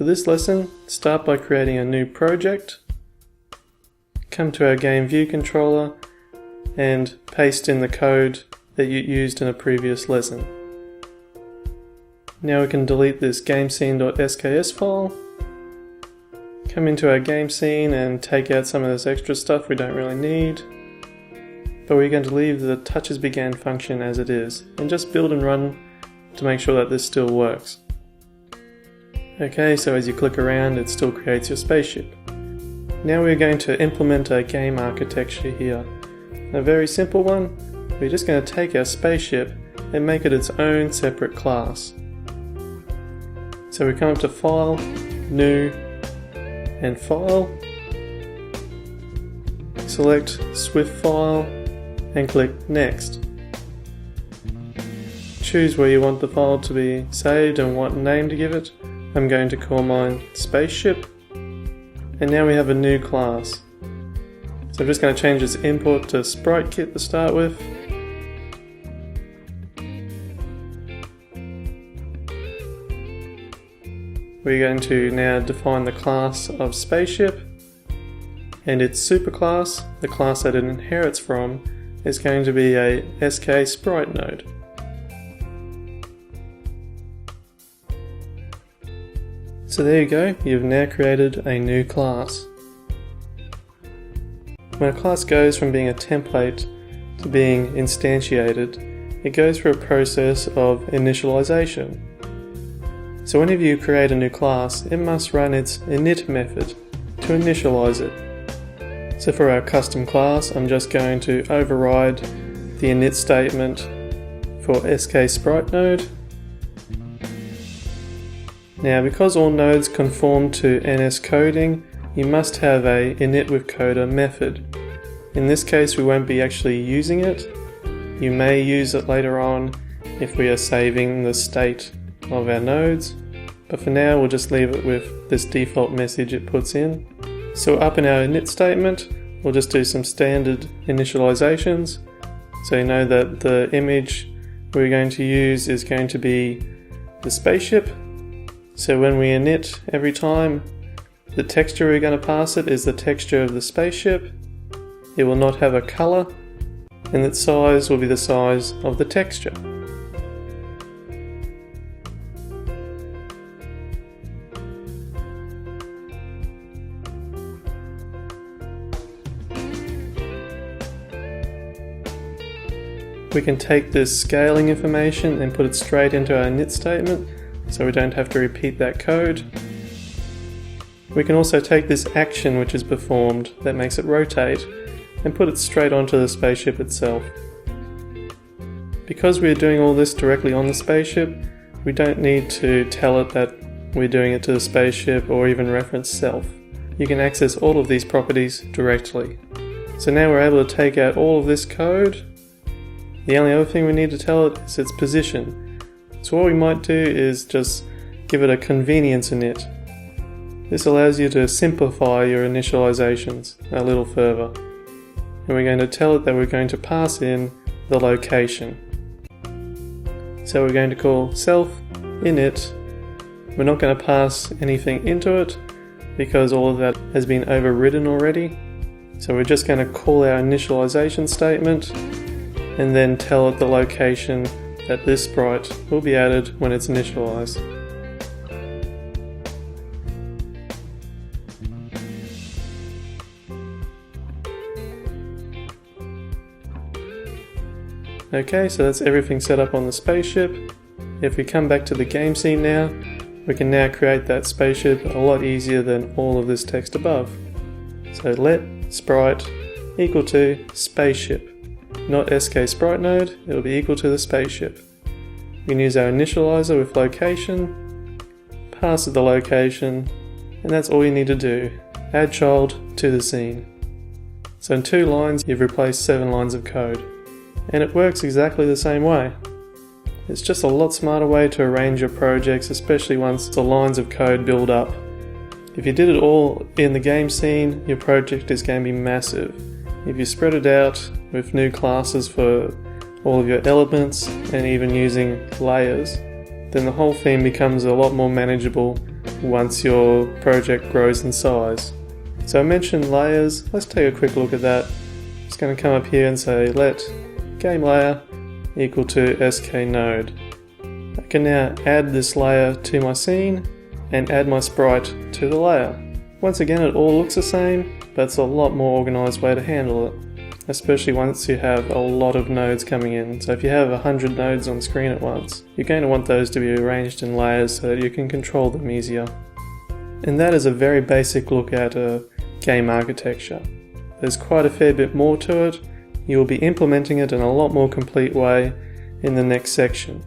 For this lesson, start by creating a new project, come to our game view controller and paste in the code that you used in a previous lesson. Now we can delete this gamescene.sks file, come into our game scene and take out some of this extra stuff we don't really need, but we're going to leave the touch as began function as it is and just build and run to make sure that this still works. Okay, so as you click around it still creates your spaceship. Now we're going to implement a game architecture here. A very simple one. We're just going to take our spaceship and make it its own separate class. So we come up to File, New, and File. Select Swift File and click Next. Choose where you want the file to be saved and what name to give it. I'm going to call mine Spaceship. And now we have a new class. So I'm just going to change this import to SpriteKit to start with. We're going to now define the class of Spaceship, and its superclass, the class that it inherits from, is going to be a SK Sprite node. So there you go, you've now created a new class. When a class goes from being a template to being instantiated, it goes through a process of initialization. So whenever you create a new class, it must run its init method to initialize it. So for our custom class, I'm just going to override the init statement for SK Sprite node. Now because all nodes conform to NS coding, you must have a initWithCoder method. In this case we won't be actually using it. You may use it later on if we are saving the state of our nodes, but for now we'll just leave it with this default message it puts in. So up in our init statement we'll just do some standard initializations, so you know that the image we're going to use is going to be the spaceship. So when we init every time, the texture we're going to pass it is the texture of the spaceship. It will not have a color, and its size will be the size of the texture. We can take this scaling information and put it straight into our init statement, so we don't have to repeat that code. We can also take this action which is performed that makes it rotate and put it straight onto the spaceship itself. Because we're doing all this directly on the spaceship, we don't need to tell it that we're doing it to the spaceship or even reference self. You can access all of these properties directly. So now we're able to take out all of this code. The only other thing we need to tell it is its position. So what we might do is just give it a convenience init. This allows you to simplify your initializations a little further. And we're going to tell it that we're going to pass in the location. So we're going to call self init. We're not going to pass anything into it because all of that has been overridden already. So we're just going to call our initialization statement and then tell it the location that this sprite will be added when it's initialized. Okay, so that's everything set up on the spaceship. If we come back to the game scene now, we can now create that spaceship a lot easier than all of this text above. So let sprite equal to spaceship. Not SK Sprite node, it will be equal to the spaceship. We can use our initializer with location, pass it the location, and that's all you need to do. Add child to the scene. So in 2 lines you've replaced 7 lines of code. And it works exactly the same way. It's just a lot smarter way to arrange your projects, especially once the lines of code build up. If you did it all in the game scene, your project is going to be massive. If you spread it out with new classes for all of your elements and even using layers, then the whole thing becomes a lot more manageable once your project grows in size. So I mentioned layers. Let's take a quick look at that. I'm just going to come up here and say let game layer equal to skNode. I can now add this layer to my scene and add my sprite to the layer. Once again, it all looks the same, but it's a lot more organized way to handle it, especially once you have a lot of nodes coming in. So if you have 100 nodes on screen at once, you're going to want those to be arranged in layers so that you can control them easier. And that is a very basic look at a game architecture. There's quite a fair bit more to it. You will be implementing it in a lot more complete way in the next section.